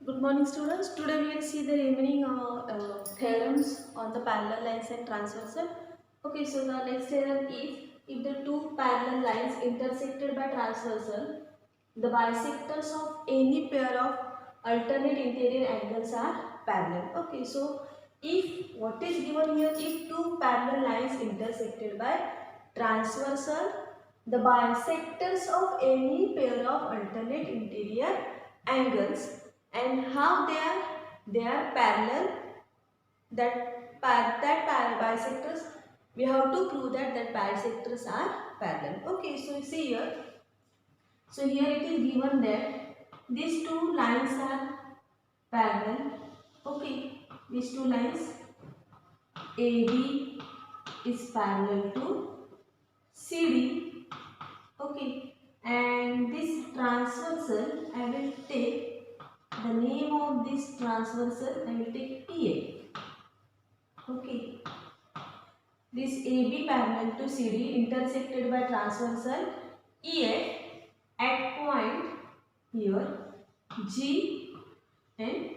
Good morning, students. Today we will see the remaining theorems on the parallel lines and transversal. Okay, so the next theorem is if the two parallel lines intersected by transversal, the bisectors of any pair of alternate interior angles are parallel. Okay, so if what is given here, if two parallel lines intersected by transversal, the bisectors of any pair of alternate interior angles and how they are parallel, bisectors, we have to prove that bisectors are parallel. Okay, so see here, so here it is given that these two lines are parallel. Okay, these two lines AB is parallel to CD. Okay, and this transversal, I will take the name of this transversal, I will take TA. Okay, this AB parallel to CD intersected by transversal EF at point here G and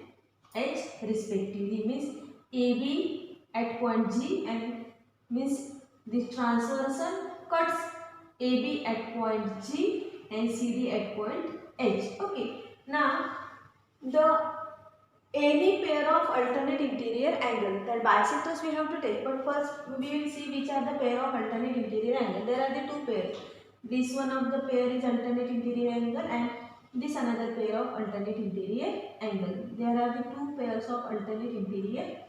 H respectively, means AB at point G and means this transversal cuts AB at point G and CD at point H. Okay, now the any pair of alternate interior angle, that bisectors we have to take, but first we will see which are the pair of alternate interior angle. There are the two pairs. This one of the pair is alternate interior angle and this another pair of alternate interior angle. There are the two pairs of alternate interior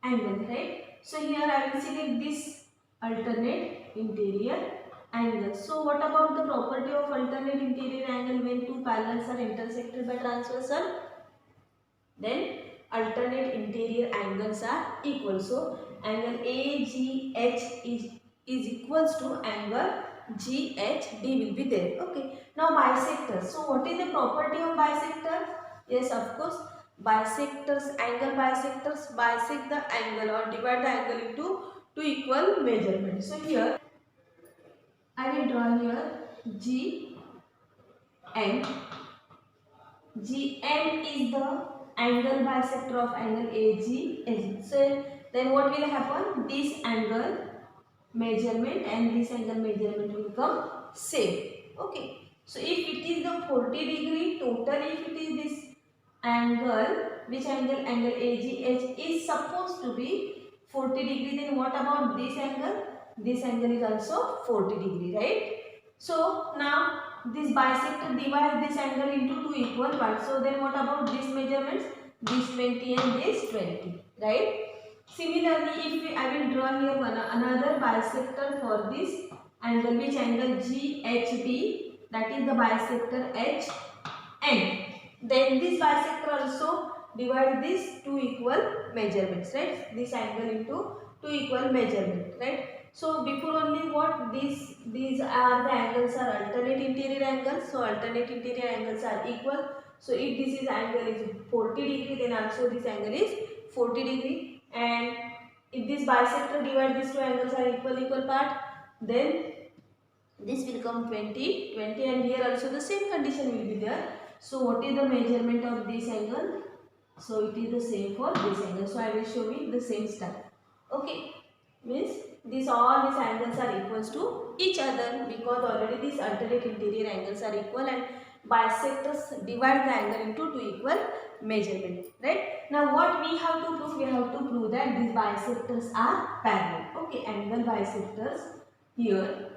angle, right? So here I will select this alternate interior angle. So what about the property of alternate interior angle when two parallels are intersected by transversal? Then alternate interior angles are equal. So angle AGH is equals to angle GHD will be there. Okay. Now bisectors. So what is the property of bisector? Yes, of course. Angle bisectors bisect the angle or divide the angle into two equal measurements. So here I will draw here G and GM is the angle bisector of angle AG. So then what will happen? This angle measurement and this angle measurement will become same. Okay. So if it is the 40 degree total, if it is this angle, which angle? Angle AGH is supposed to be 40 degree. Then what about this angle? This angle is also 40 degree, right? So now this bisector divides this angle into two equal parts. So then what about this measurements? This 20 and this 20, right? Similarly, if I will draw here another bisector for this angle, which angle GHB, that is the bisector HN. Then this bisector also divide these two equal measurements, right? This angle into two equal measurements, right? So before only what these are the angles are alternate interior angles. So alternate interior angles are equal. So if this is angle is 40 degree, then also this angle is 40 degree. And if this bisector divide these two angles are equal part, then this will come 20, and here also the same condition will be there. So what is the measurement of this angle? So it is the same for this angle. So I will show you the same step. Okay, means all these angles are equals to each other because already these alternate interior angles are equal and bisectors divide the angle into two equal measurement, right? Now what we have to prove? We have to prove that these bisectors are parallel. Okay, angle bisectors here.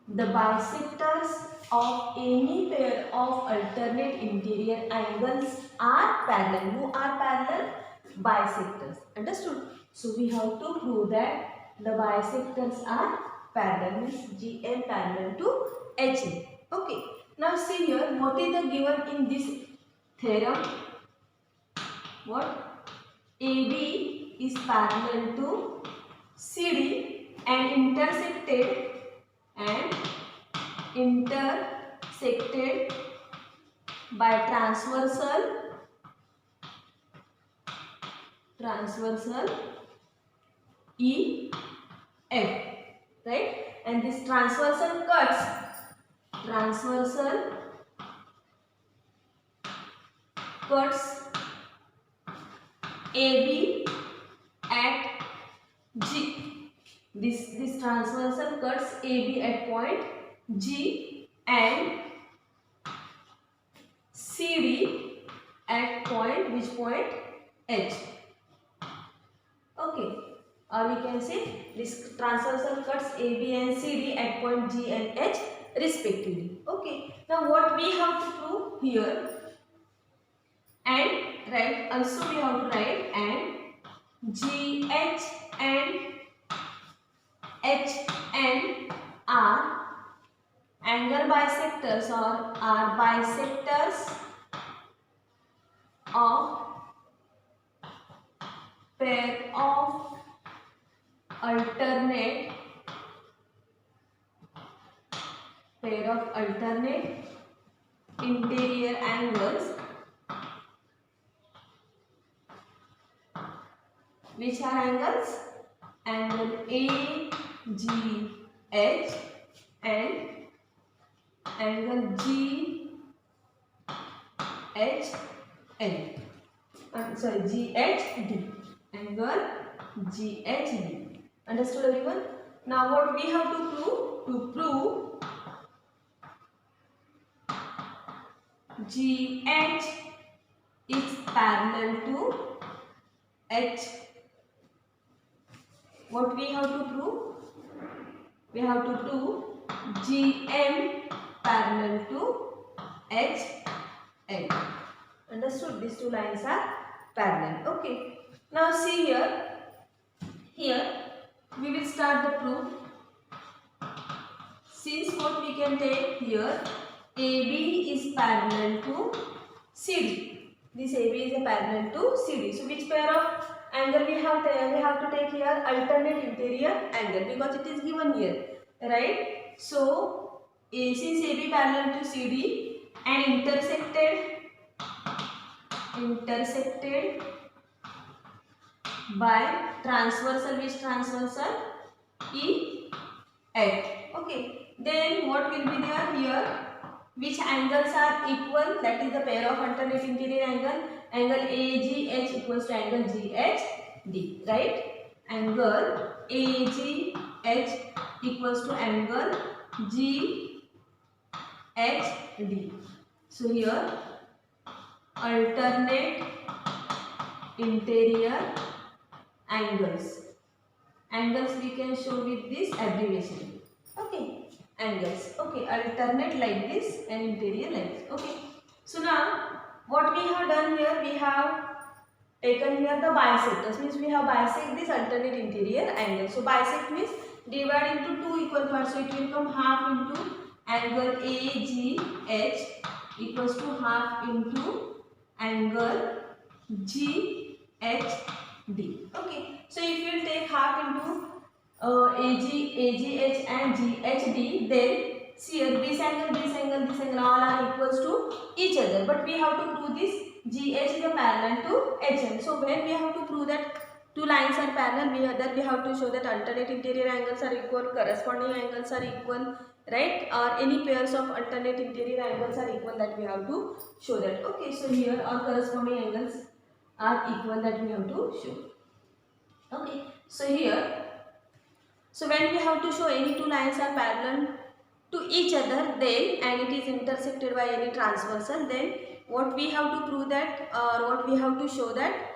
The bisectors of any pair of alternate interior angles are parallel. Who are parallel? Bisectors. Understood? So we have to prove that the bisectors are parallel, means GM parallel to HA. Okay. Now see here, what is the given in this theorem? What? AB is parallel to CD and intersected by transversal EF, right? And this transversal cuts AB at G. This transversal cuts AB at point G and CD at point, which point? H. Okay. Or we can say this transversal cuts AB and CD at point G and H respectively. Okay. Now what we have to prove here, and right, also we have to write and GH and HN are angle bisectors or are bisectors of pair of alternate interior angles, which are angles? Angle AGH and angle GHN. GHD. Angle GHD. Understood everyone? Now what we have to prove? To prove GH is parallel to H. What we have to prove? We have to prove GM parallel to HN. Understood? These two lines are parallel. Okay. Now see here. Here we will start the proof. Since what we can take here, AB is parallel to CD. This AB is a parallel to CD. So which pair of angle we have to take here? Alternate interior angle, because it is given here, right? So since AB parallel to CD and intersected by transversal, which transversal? EF. Okay. Then what will be there here? Which angles are equal? That is the pair of alternate interior angle. Angle AGH equals to angle GHD, right? Angle AGH equals to angle GHD. So here alternate interior angles. Angles we can show with this abbreviation. Okay, angles. Okay, alternate like this and interior like this. Okay. So now what we have done here, we have taken here the bisectors. Means we have bisect this alternate interior angle. So bisect means divide into two equal parts. So it will come half into angle AGH equals to half into angle GHD. Okay. So if you will take half into AGH and GHD, then see here this angle all are equals to each other. But we have to prove this GH is a parallel to HN. So when we have to prove that two lines are parallel, we have to show that alternate interior angles are equal, corresponding angles are equal, right? Or any pairs of alternate interior angles are equal, that we have to show that. Okay, so here our corresponding angles are equal, that we have to show. Okay, so here, so when we have to show any two lines are parallel to each other, then and it is intersected by any transversal, then what we have to prove that, or what we have to show that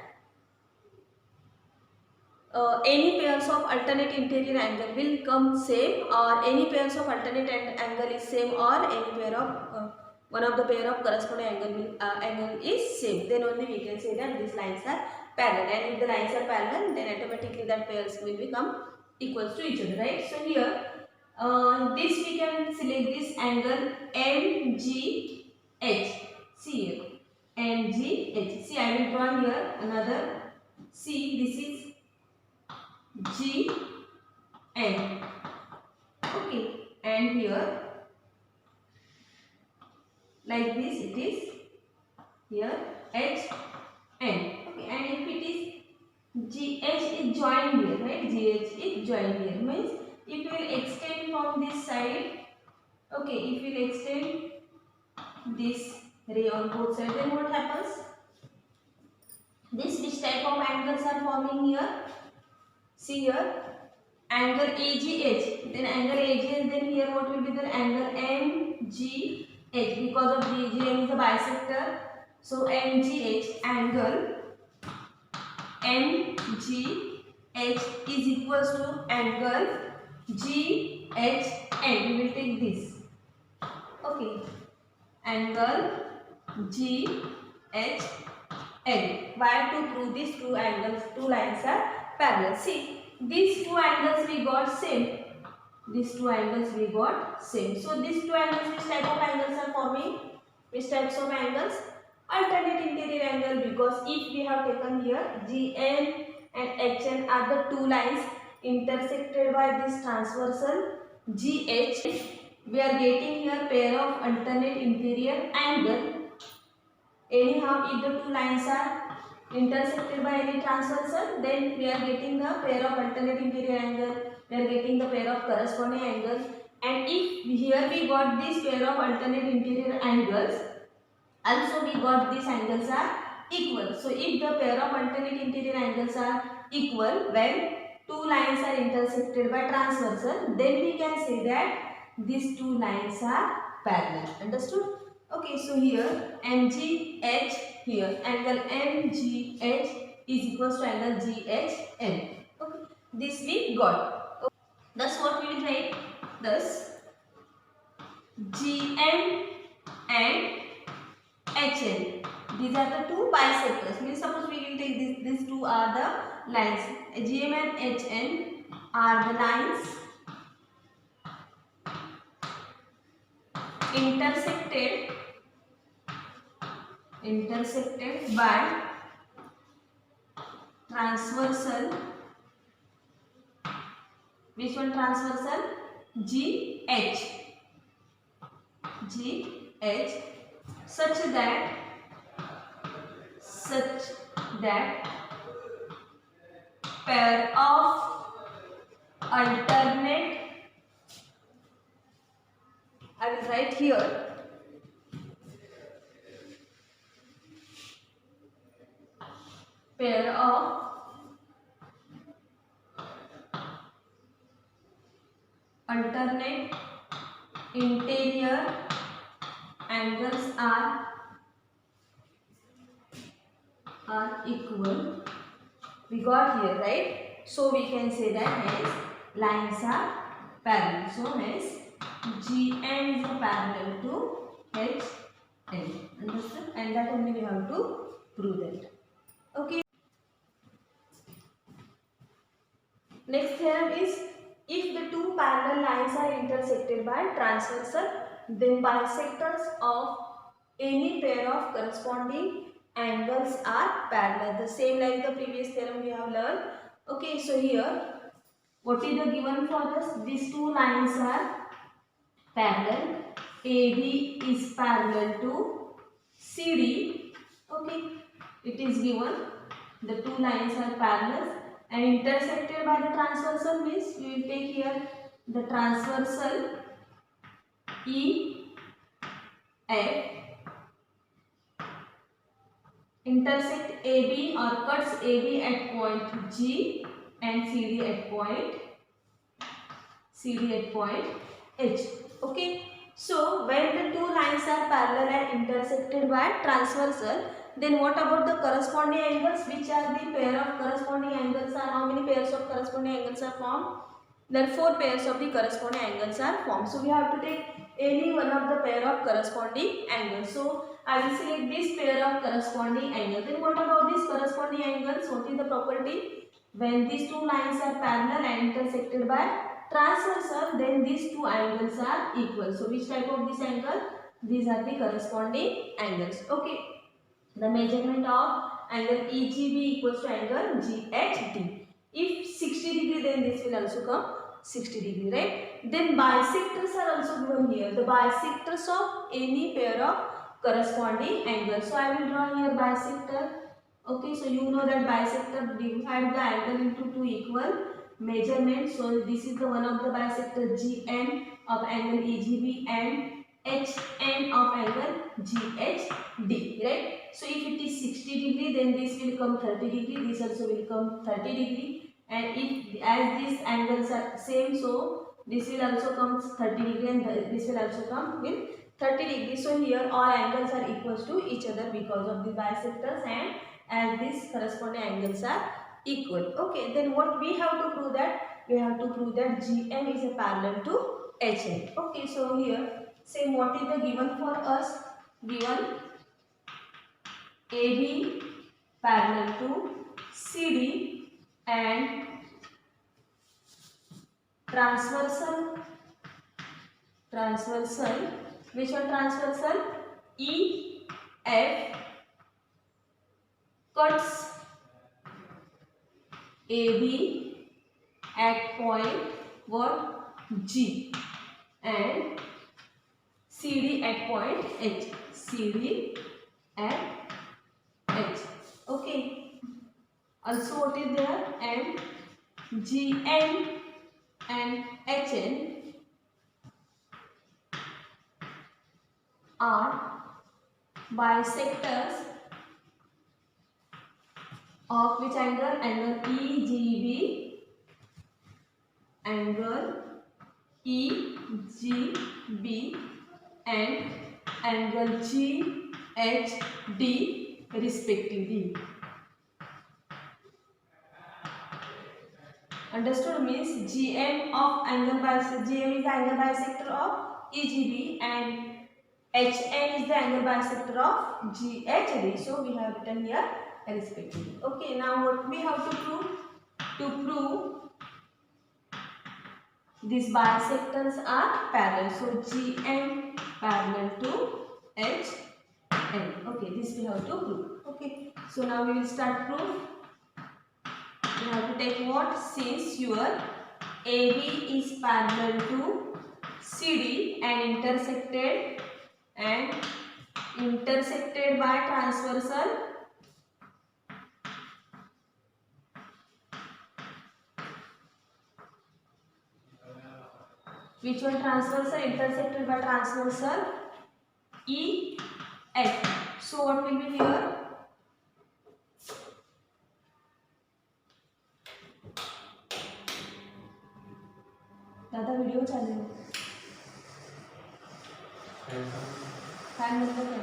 any pairs of alternate interior angle will come same, or any pairs of alternate angle is same, or any pair of one of the pair of corresponding angle is same, then only we can say that these lines are parallel. And if the lines are parallel, then automatically that pairs will become equals to each other, right? So here this we can select this angle MGH. See here MGH. See, I will draw here another. See, this is GN. Okay, and here like this it is here HN. Okay, and if it is GH is joined here, right? GH is joined here, means if you will extend from this side, okay, if you will extend this ray on both sides, then what happens? This which type of angles are forming here? See here, angle AGH, then angle AGH, then here what will be the angle MGH, because of GM is a bisector, so MGH, angle MGH is equals to angle GHN. We will take this. Okay, angle GHN. Why? To prove these two angles, two lines are parallel. See, these two angles we got same. These two angles we got same. So these two angles, which type of angles are forming? Which types of angles? Alternate interior angle, because if we have taken here GN and HN are the two lines intersected by this transversal GH, we are getting here pair of alternate interior angle. Anyhow, if the two lines are intersected by any transversal, then we are getting the pair of alternate interior angle, we are getting the pair of corresponding angles. And if here we got this pair of alternate interior angles, also we got these angles are equal. So if the pair of alternate interior angles are equal when two lines are intersected by transversal, then we can say that these two lines are parallel. Understood? Okay, so here MGH, here angle MGH is equals to angle GHN. Okay, this we got. Okay. Thus what we will write? Thus GM and HN. These are the two bisectors. Means suppose we will take this. These two are the lines. GM and HN are the lines intersected by transversal. Which one transversal? GH. Such that pair of alternate, I will write here, pair of alternate interior angles are equal. We got here, right? So we can say that hence lines are parallel. So hence GN is parallel to HN. Understood? And that only we have to prove that. Okay. Next theorem is, if the two parallel lines are intersected by transversal, then bisectors of any pair of corresponding angles are parallel. The same like the previous theorem we have learned. Okay, so here what is the given for us? These two lines are parallel. AB is parallel to CD. Okay, it is given. The two lines are parallel and intersected by the transversal, means we will take here the transversal EF intersect AB or cuts AB at point G and CD at point H. Okay, so when the two lines are parallel and intersected by transversal, then what about the corresponding angles? Which are the pair of corresponding angles are? How many pairs of corresponding angles are formed? There are 4 pairs of the corresponding angles are formed. So we have to take any one of the pair of corresponding angles. So I will select this pair of corresponding angles. Then what about these corresponding angles? What is the property? When these two lines are parallel and intersected by transversal, then these two angles are equal. So which type of this angle? These are the corresponding angles. Okay. The measurement of angle EGB equals to angle GHD. If 60 degree, then this will also come 60 degree, right? Then bisectors are also given here. The bisectors of any pair of corresponding angles. So I will draw here bisector. Okay, so you know that bisector divide the angle into two equal measurements. So this is the one of the bisector GN of angle EGB and HN of angle GHD, right? So if it is 60 degree, then this will come 30 degree, this also will come 30 degree, and if as these angles are same, so this will also come 30 degree and this will also come with 30 degree. So here all angles are equal to each other because of the bisectors, and as these corresponding angles are equal. Okay, then what we have to prove that? We have to prove that GM is a parallel to HN. Okay, so here same, what is the given for us? Given AB parallel to CD and transversal, which one transversal? EF cuts AB at point what? G, and CD at point H. CD at H. Okay. Also what is there? M, GN and HN are bisectors of which angle? Angle EGB, angle EGB and angle GHD respectively. Understood? Means GM of angle bisector, GM is the angle bisector of EGB and HN is the angle bisector of GHD. So we have written here respectively. Okay, now what we have to prove? To prove these bisectors are parallel. So GM parallel to HN. Okay, this we have to prove. Okay, so now we will start proof. We have to take what? Since your AB is parallel to CD and intersected by transversal, which one transversal? Intersected by transversal EF. So what will be here? दादा video चालू है, fan मतलब है।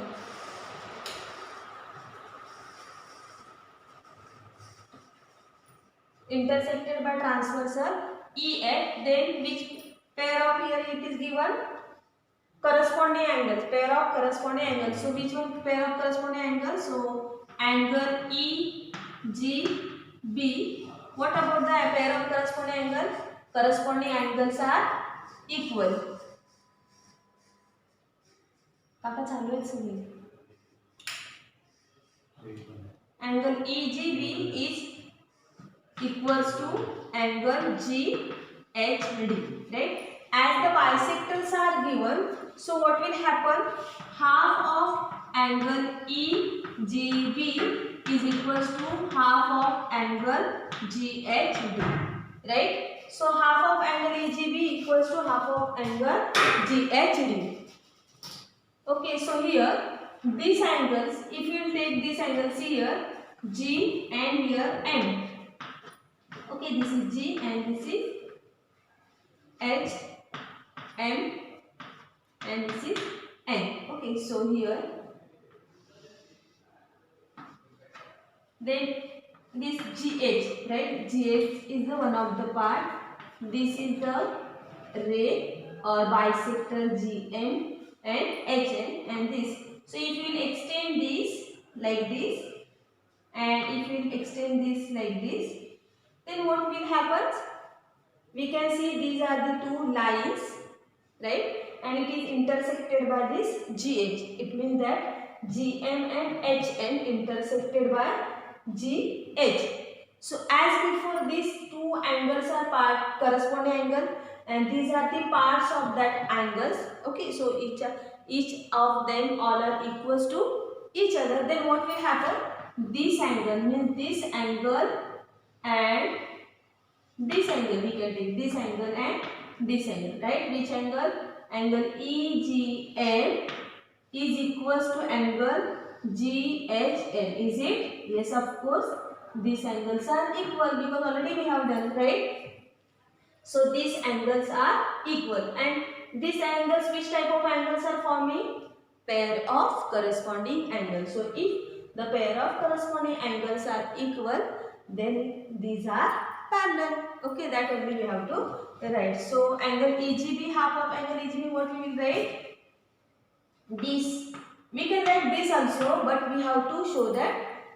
Intersected by transversal EF, then which pair of here it is given? Corresponding angles, pair of corresponding angles. So which one pair of corresponding angles? So angle EGB. What about the pair of corresponding angles? Corresponding angles are equal. काका चालू है सभी. Angle EGB is equals to angle GHD, right? As the bisectors are given, so what will happen? Half of angle EGB is equals to half of angle GHD, right? So half of angle EGB equals to half of angle GHD. Okay, so here these angles, if you will take these angles here, G and here M. Okay, this is G and this is H, M and this is N. Okay, so here then this GH, right? GH is the one of the part. This is the ray or bisector GM and HN and this. So if you will extend this like this and if you will extend this like this, then what will happen? We can see these are the two lines, right? And it is intersected by this GH. It means that GM and HN intersected by GH. So as before, these two angles are corresponding angle, and these are the parts of that angles. Okay, so each of them all are equals to each other. Then what will happen? This angle means this angle and this angle, we can take this angle and this angle, right? Which angle? angle EGM is equals to angle GHL. Is it? Yes, of course. These angles are equal because already we have done, right? So these angles are equal, and these angles, which type of angles are forming? Pair of corresponding angles. So if the pair of corresponding angles are equal, then these are parallel. Okay, that only we have to write. So angle EGB, half of angle EGB, what we will write? This. We can write this also, but we have to show that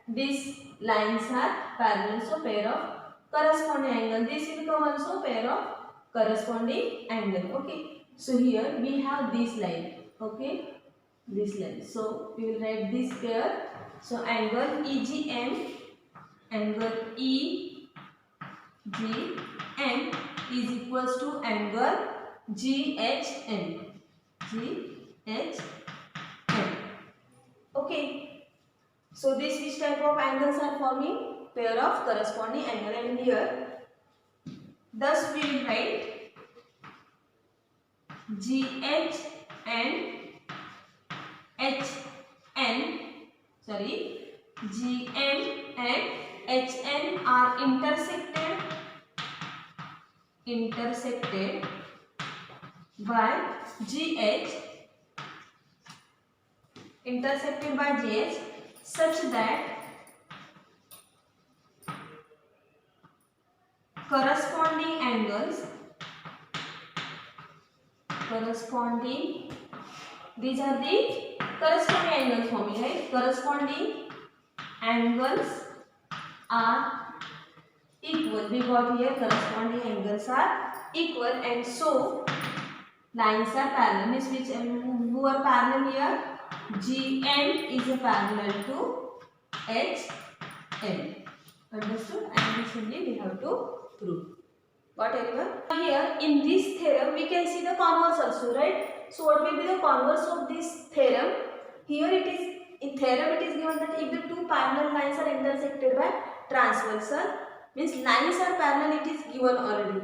these lines are parallel. So pair of corresponding angle. This will come also pair of corresponding angle. Okay. So here we have this line. Okay. This line. So we will write this pair. So angle EGM, angle EGM is equals to angle GHN. GHN. Okay. So this which type of angles are forming? Pair of corresponding angle, and here thus we will write GH and HN, GM and HN are intersected by GH, such that corresponding angles, these are the corresponding angles for me, right? Corresponding angles are equal. We got here corresponding angles are equal, and so lines are parallel. Means which who are parallel here? GM is a parallel to HM. Understood? And this only we have to prove. Got everyone? Here in this theorem we can see the converse also, right? So what will be the converse of this theorem? Here it is, in theorem it is given that if the two parallel lines are intersected by transversal, means lines are parallel, it is given already,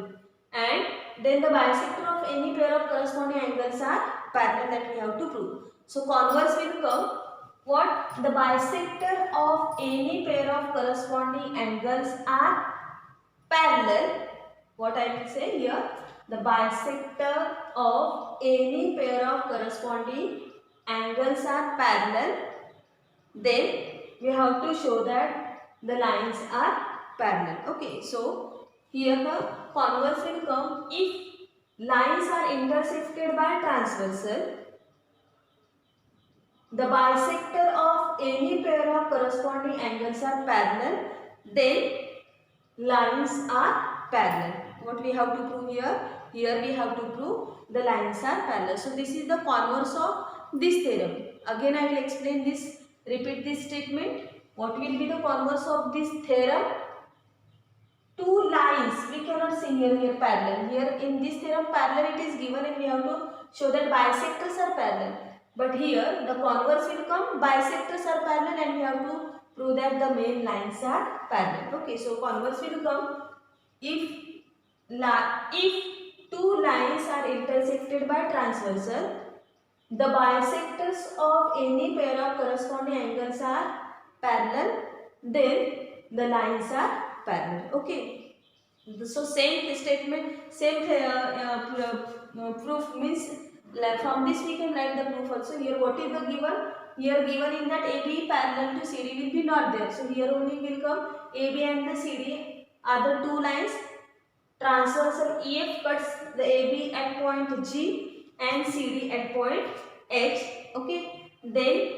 and then the bisector of any pair of corresponding angles are parallel, that we have to prove. So converse will come what? The bisector of any pair of corresponding angles are parallel. What I will say here? The bisector of any pair of corresponding angles are parallel. Then we have to show that the lines are parallel. Okay, so here the converse will come if lines are intersected by transversal. The bisector of any pair of corresponding angles are parallel, then lines are parallel. What we have to prove here? Here we have to prove the lines are parallel. So this is the converse of this theorem. Again I will explain this, repeat this statement. What will be the converse of this theorem? Two lines, we cannot see here parallel. Here in this theorem parallel it is given, and we have to show that bisectors are parallel. But here the converse will come, bisectors are parallel, and we have to prove that the main lines are parallel. Okay, so converse will come if two lines are intersected by transversal, the bisectors of any pair of corresponding angles are parallel, then the lines are parallel. Okay, so same statement, same proof means from this we can write the proof also. Here what is the given? Here given in that AB parallel to CD will be not there. So here only will come AB and the CD are the two lines. Transversal EF cuts the AB at point G and CD at point H. Okay. Then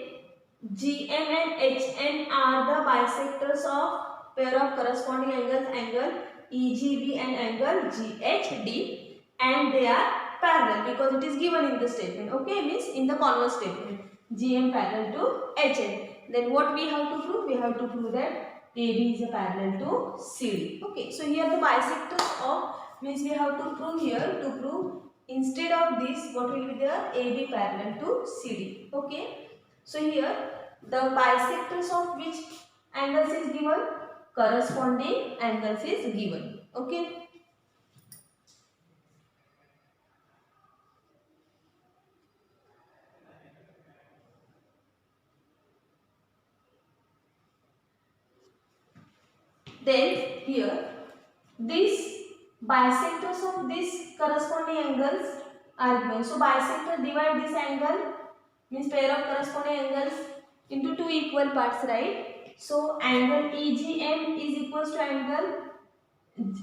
GM and HN are the bisectors of pair of corresponding angles, angle EGB and angle GHD, and they are parallel because it is given in the statement. Okay, means in the converse statement, GM parallel to HN. Then what we have to prove? We have to prove that AB is a parallel to CD. Okay, so here the bisectors of, means we have to prove here, to prove instead of this what will be there? AB parallel to CD. Okay, so here the bisectors of which angles is given? Corresponding angles is given. Okay. Then here these bisectors of these corresponding angles are given. So bisector divide this angle, means pair of corresponding angles, into two equal parts, right? So angle EGM is equals to angle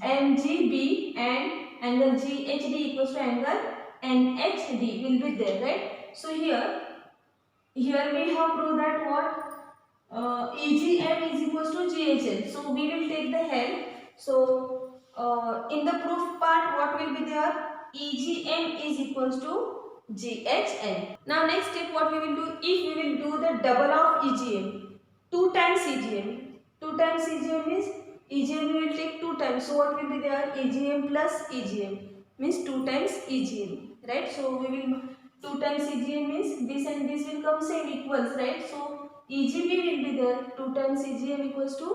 MGB and angle GHD equals to angle NHD will be there, right? So here we have proved that what EGM is equals to GHL. So we will take the help. So in the proof part, what will be there? EGM is equals to GHL. Now next step, what we will do? If we will do the double of EGM, 2 times EGM. 2 times EGM is EGM we will take 2 times. So what will be there? EGM plus EGM means 2 times EGM, right? So we will 2 times EGM means this and this will come same equals, right? So EGB will be there, 2 times EGM equals to,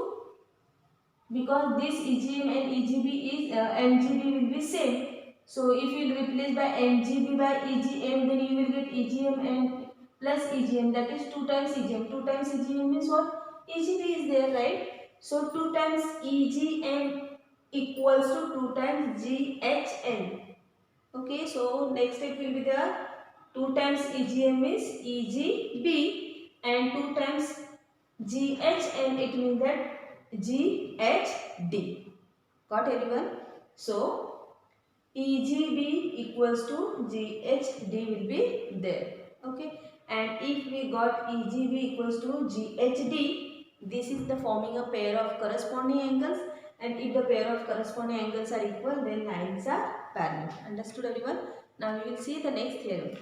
because this EGM and EGB is MGB will be same. So if you replace by MGB by EGM, then you will get EGM and plus EGM, that is 2 times EGM. 2 times EGM means what? EGB is there, right? So 2 times EGM equals to 2 times GHN. Okay, so next step will be there. 2 times EGM is EGB and 2 times GHN, it means that GHD. Got everyone? So EGB equals to GHD will be there. Okay, and if we got EGB equals to GHD, this is the forming a pair of corresponding angles, and if the pair of corresponding angles are equal, then lines are parallel. Understood everyone? Now we will see the next theorem.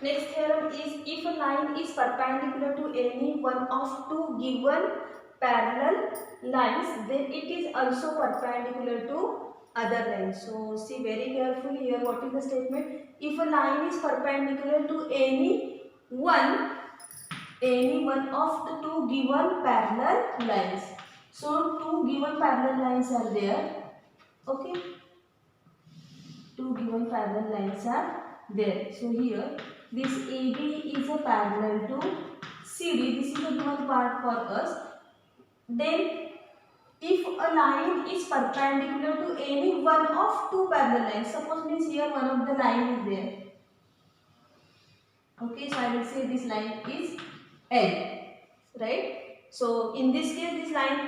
Next theorem is, if a line is perpendicular to any one of two given parallel lines, then it is also perpendicular to other lines. So see very carefully here, what is the statement? If a line is perpendicular to any one of the two given parallel lines. So two given parallel lines are there. Okay, two given parallel lines are there. So here this AB is a parallel to CD. This is a given part for us. Then if a line is perpendicular to any one of two parallel lines, suppose means here one of the line is there. Okay, so I will say this line is L, right? So in this case, this line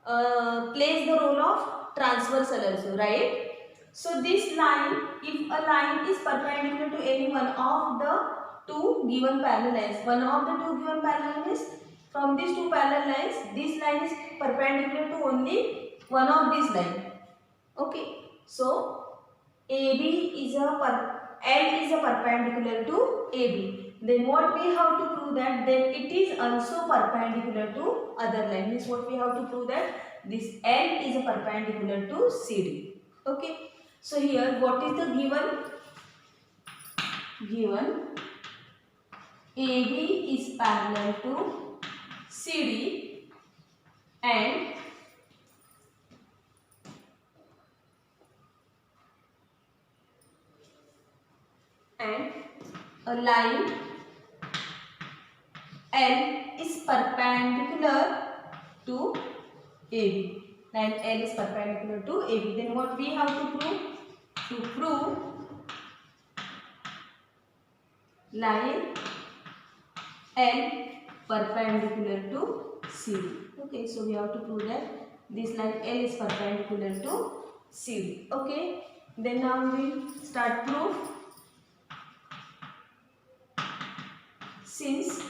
L plays the role of transversal also, right? So this line, if a line is perpendicular to any one of the two given parallel lines, one of the two given parallel lines, from these two parallel lines, this line is perpendicular to only one of these lines. Okay, so AB is L is a perpendicular to AB. Then what we have to prove that then it is also perpendicular to other line. Means what we have to prove that this L is a perpendicular to CD. Okay. So here what is the given? Given AB is parallel to CD and a line L is perpendicular to AB. Line L is perpendicular to AB. Then what we have to prove? To prove line L perpendicular to CD. Okay, so we have to prove that this line L is perpendicular to CD. Okay, then now we start proof. Since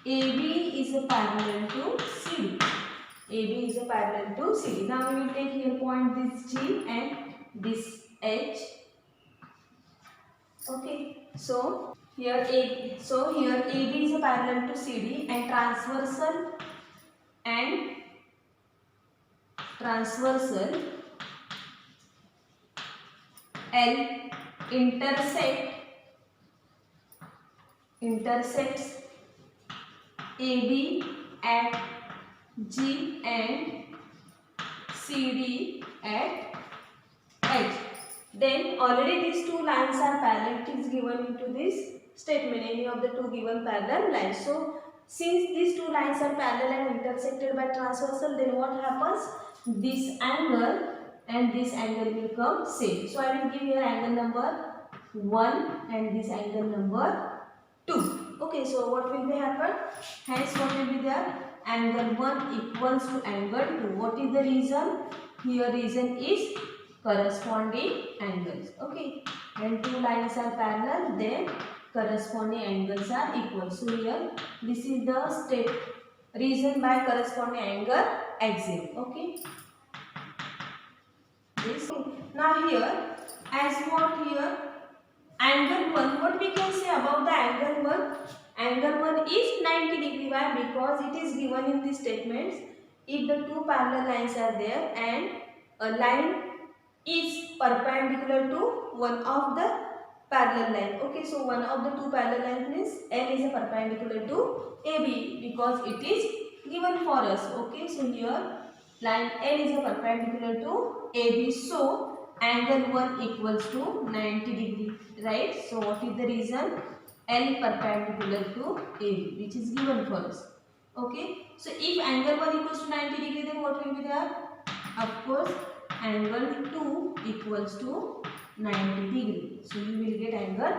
AB is a parallel to CD. AB is a parallel to CD. Now we will take here point this G and this H. Okay, so here AB is a parallel to CD and transversal L intersects AB at G and CD at H. Then already these two lines are parallel. It is given into this statement, any of the two given parallel lines. So since these two lines are parallel and intersected by transversal, then what happens? This angle and this angle will come same. So I will give here angle number 1 and this angle number 2. Okay, so what will be happen? Hence what will be there? Angle 1 equals to angle 2. What is the reason? Here reason is corresponding angles. Okay, when two lines are parallel, then corresponding angles are equal. So here this is the step reason by corresponding angle axiom. Okay, this now here as what here angle 1, what we can say about the angle 1? Angle 1 is 90 degree. Why? Because it is given in the statements. If the two parallel lines are there and a line is perpendicular to one of the parallel line. Okay, so one of the two parallel lines means L is a perpendicular to AB because it is given for us. Okay, so here line L is a perpendicular to AB. So angle 1 equals to 90 degree, right? So what is the reason? L perpendicular to AB, which is given for us. Okay, so if angle 1 equals to 90 degree, then what will be there? Of course, angle 2 equals to 90 degree. So you will get angle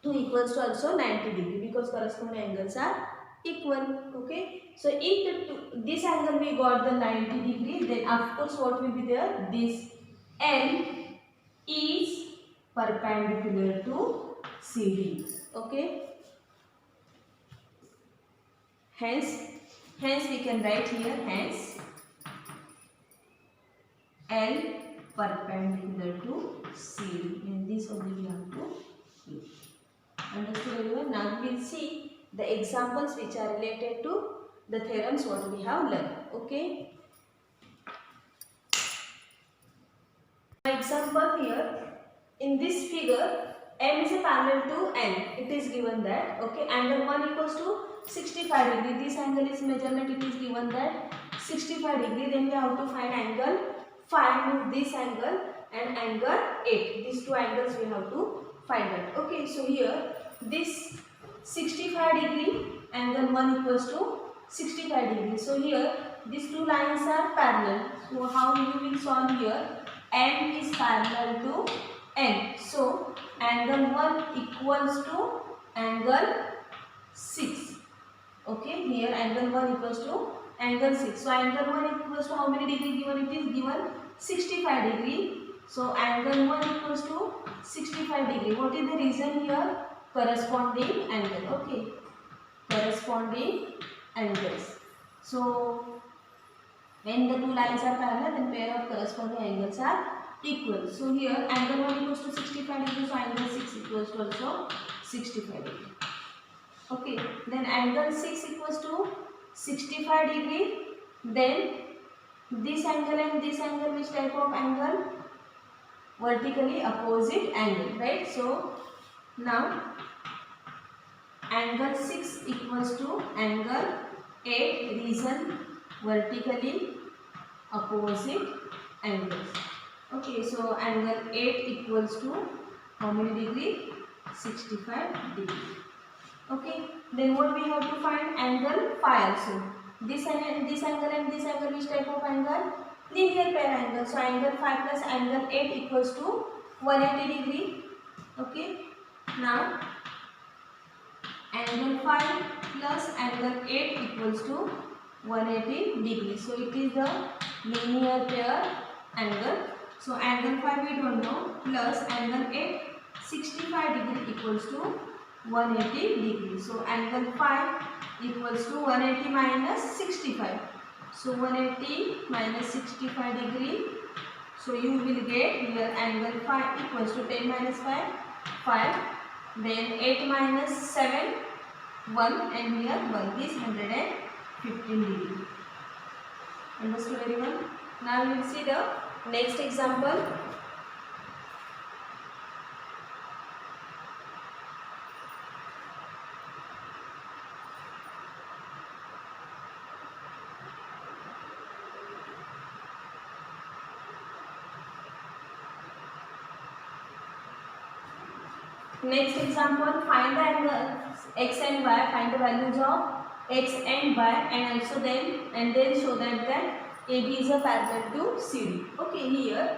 2 equals to also 90 degree because corresponding angles are equal. Okay, so if this angle we got the 90 degree, then of course what will be there? This L is perpendicular to CD. Okay, hence we can write here, hence L perpendicular to CD, and this only we have to use. Understood everyone? Now we will see the examples which are related to the theorems what we have learned. Okay. Example here, in this figure, M is a parallel to N. It is given that, okay, angle 1 equals to 65 degree. This angle is measurement. It is given that 65 degree. Then we have to find angle 5 with this angle and angle 8. These two angles we have to find out. Okay, so here this 65 degree angle 1 equals to 65 degree. So here these two lines are parallel. So how you will solve here? M is parallel to N. So angle 1 equals to angle 6. Okay, here angle 1 equals to angle 6. So angle 1 equals to how many degree given? It is given 65 degree. So angle 1 equals to 65 degree. What is the reason here? Corresponding angle. Okay, corresponding angles. So when the two lines are parallel, then pair of corresponding angles are equal. So here angle 1 equals to 65 degree, so angle 6 equals to also 65 degree. Okay, then angle 6 equals to 65 degree. Then this angle and this angle, which type of angle? Vertically opposite angle, right? So now angle 6 equals to angle 8, reason vertically opposite angles. Okay, so angle 8 equals to how many degree? 65 degree. Okay, then what we have to find? Angle 5 also. This angle and this angle, which type of angle? Linear pair angle. So angle 5 plus angle 8 equals to 180 degree. Okay, now angle 5 plus angle 8 equals to 180 degree. So it is the linear pair angle. So angle 5 we don't know, plus angle 8, 65 degree equals to 180 degree. So angle 5 equals to 180 minus 65. So 180 minus 65 degree. So you will get here angle 5 equals to 10 minus 5, 5. Then 8 minus 7, 1, and here 1 is 115 degree. Understood everyone? Now we will see the next example. Next example, find the angles x and y, find the values of x and y, and also then show that AB is a parallel to CD. Okay, here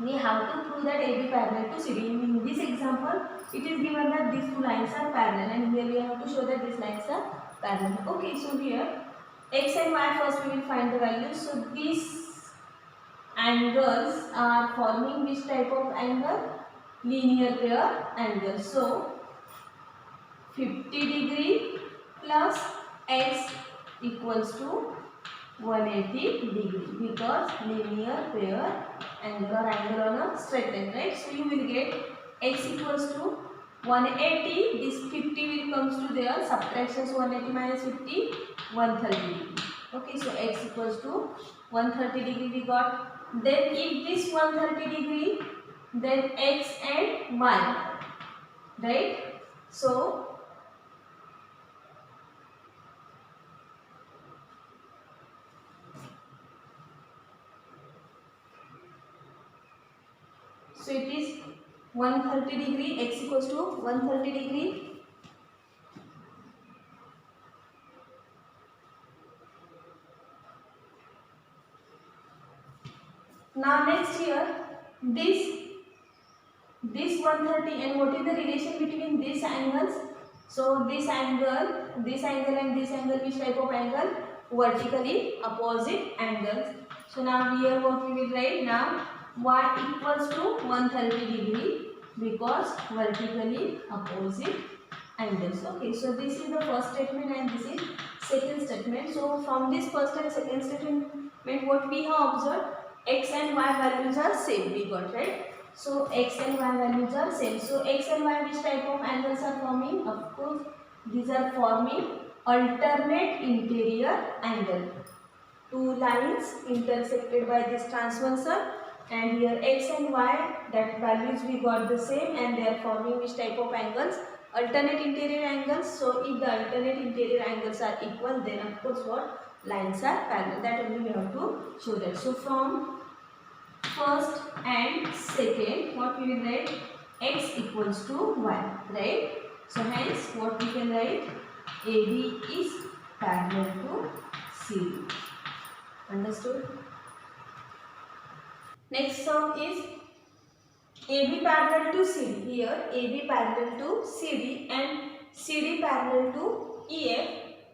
we have to prove that AB parallel to CD. In this example, it is given that these two lines are parallel, and here we have to show that these lines are parallel. Okay, so here x and y, first we will find the values. So these angles are forming which type of angle? Linear pair angle. So 50 degree plus x equals to 180 degree, because linear pair angle or angle on a straight line, right? So you will get x equals to 180, this 50 will comes to there, subtractions 180 minus 50, 130 degree. Okay, so x equals to 130 degree we got. Then if this 130 degree, then x and y, right? So it is 130 degree, x equals to 130 degree. Now next here, this 130, and what is the relation between these angles? So this angle and this angle, which type of angle? Vertically opposite angles. So now here what we will write now, y equals to 130 degree, because vertically opposite angles. Okay, so this is the first statement and this is second statement. So from this first and second statement, what we have observed, x and y values are same, we got, right? So x and y values are same. So x and y, which type of angles are forming? Of course, these are forming alternate interior angle. Two lines intersected by this transversal, and here x and y, that values we got the same, and they are forming which type of angles? Alternate interior angles. So if the alternate interior angles are equal, then of course what? Lines are parallel. That only we have to show that. So from first and second, what we will write? X equals to y, right? So hence what we can write? AB is parallel to CD. Understood? Next sum is AB parallel to CD. Here AB parallel to CD and CD parallel to EF,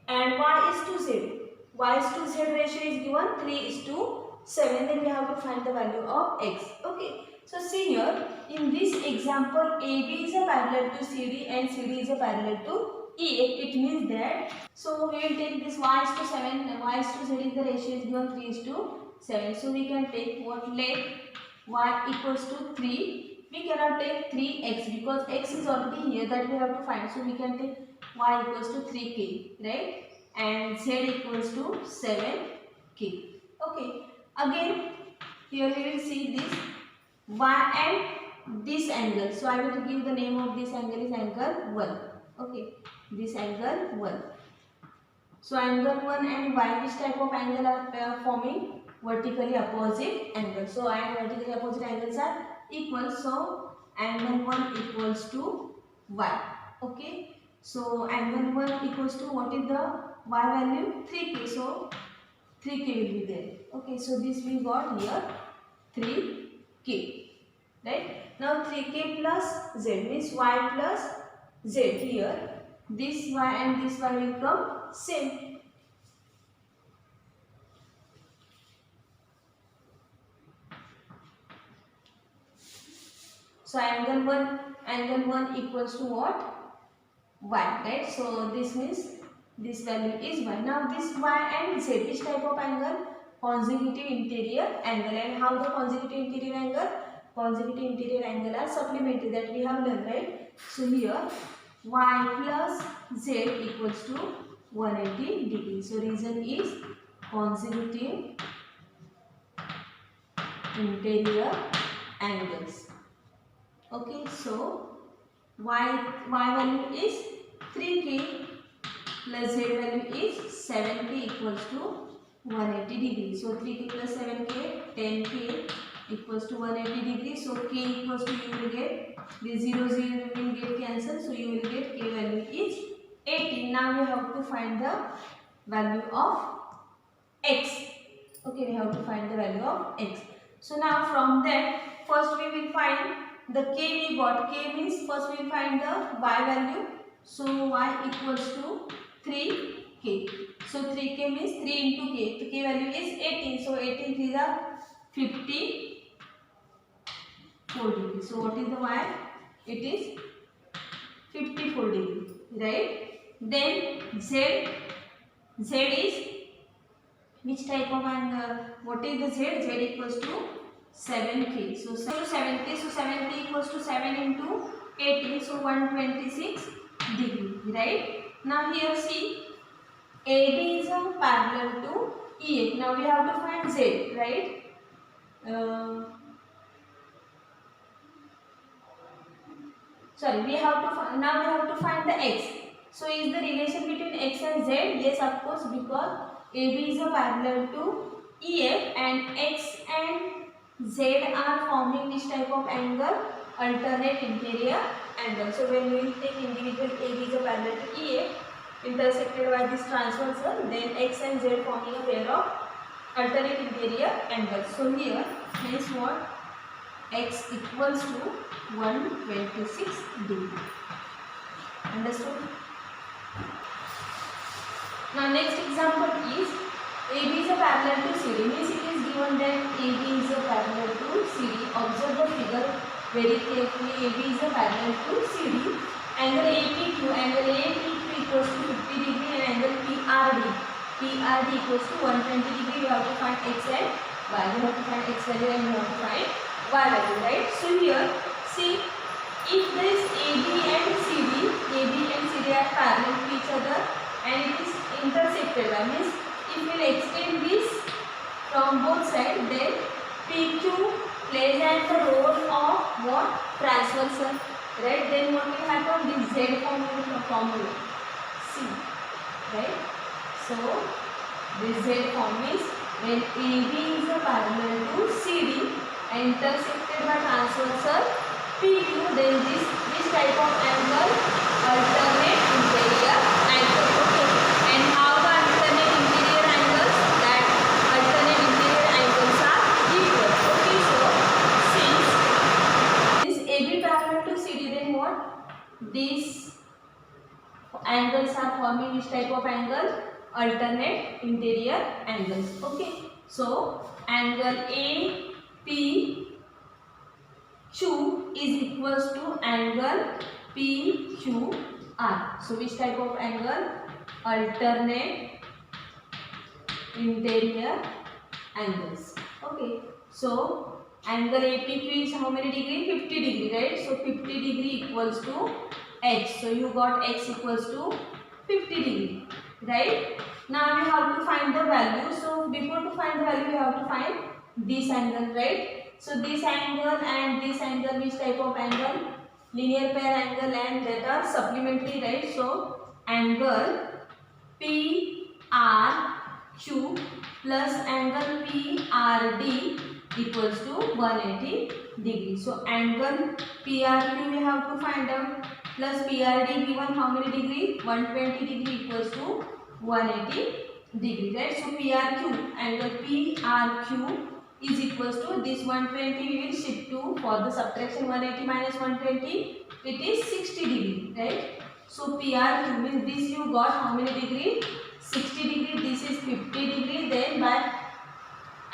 and Y is to Z. Y is to Z ratio is given 3:7. Then we have to find the value of x. Okay. So see here, in this example, AB is a parallel to CD and CD is a parallel to EF. It means that, so we will take this Y is to 7, Y is to Z is the ratio is given 3:7. So we can take what? Let y equals to 3. We cannot take 3x because x is already here, that we have to find. So we can take y equals to 3k, right? And z equals to 7k. Okay. Again, here we will see this y and this angle. So I will give the name of this angle is angle 1. Okay. This angle 1. So angle 1 and y, which type of angle are forming? Vertically opposite angles. So vertically opposite angles are equal. So angle 1 equals to y. Okay. So angle 1 equals to, what is the y value? 3k. So 3k will be there. Okay. So this we got here 3k. Right. Now 3k plus z means y plus z. Here this y and this y will come same. So angle 1 equals to what? Y, right? So this means this value is y. Now this y and z, which type of angle? Consecutive interior angle. And how the consecutive interior angle? Consecutive interior angle are supplementary, that we have learned, right? So here y plus z equals to 180 degrees. So reason is consecutive interior angles. Okay, so y value is 3k plus z value is 7k equals to 180 degrees. So 3k plus 7k, 10k equals to 180 degree. So k equals to, you will get the 0 0 will get cancelled. So you will get k value is 18. Now we have to find the value of x. Okay, we have to find the value of x. So now from that, first we will find the k we got. K means first we will find the y value. So y equals to 3k. So 3k means 3 into k. So k value is 18. So 18 3 are 54 degree. So what is the y? It is 54 degree, right? Then z is which type of angle? What is the z? Z equals to 7k. So 7k. So 7k equals to 7 into 18. So 126 degree, right? Now here see, AB is parallel to EF. Now we have to find z, right? Sorry, we have to now we have to find the x. So is the relation between x and z? Yes, of course, because AB is a parallel to EF and x and z are forming this type of angle, alternate interior angle. So when we will take individual AB is a parallel to EF intersected by this transversal, then x and z forming a pair of alternate interior angles. So here, hence what? X equals to 126 degree. Understood? Now next example is AB is a parallel to CD. Means it is given that AB is a parallel to CD. Observe the figure very carefully. AB is a parallel to CD. Angle APQ, angle APQ equals to 50 degree and angle PRD equals to 120 degree. You have to find x and y. You have to find x value and you have to find y value, right? So here, see, if this AB and CD are parallel to each other and it is intersected, that means if we will extend this from both sides, then PQ plays at the role of what? Transversal, right? Then what will happen? This Z form will form. See, right? So this Z form is when AB is a parallel to CD intersected by transversal PQ, then this type of angle, alternate interior angle. Okay, and how the alternate interior angles? That alternate interior angles are equal. Okay, so since this AB parallel to CD, then what? These angles are forming which type of angle? Alternate interior angles. Okay, so angle APQ is equals to angle PQR. So which type of angle? Alternate interior angles. Okay, so angle APQ is how many degree? 50 degree, right? So 50 degree equals to x. So you got x equals to 50 degree, right? Now we have to find the value. So before to find the value, we have to find this angle, right? So this angle and this angle, which type of angle? Linear pair angle, and that are supplementary, right? So angle PRQ plus angle PRD equals to 180 degree. So angle PRQ we have to find out, plus PRD given how many degree? 120 degree equals to 180 degree, right? So PRQ, angle PRQ is equals to this 120 we will shift to, for the subtraction 180 minus 120, it is 60 degree, right? So PRQ means this you got how many degree? 60 degree, this is 50 degree, then by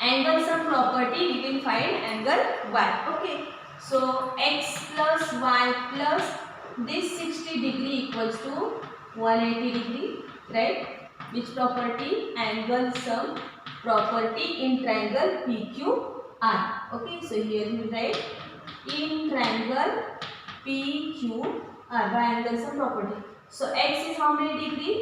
angle sum property we will find angle y. Okay, so x plus y plus this 60 degree equals to 180 degree, right? Which property? Angle sum property in triangle PQR. Okay, so here we write in triangle PQR by angle sum property. So x is how many degree?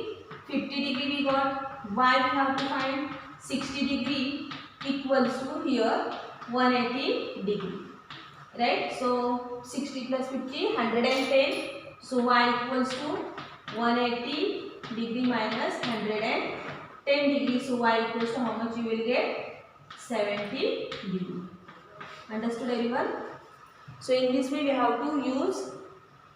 50 degree we got. Y we have to find 60 degree equals to here 180 degree, right? So 60 plus 50, 110. So y equals to 180 degree minus 110 degree. So y equals to how much you will get? 70 degree. Understood everyone? So in this way we have to use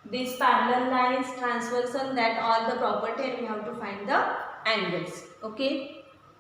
these parallel lines, transversal, that all the property, and we have to find the angles. Okay.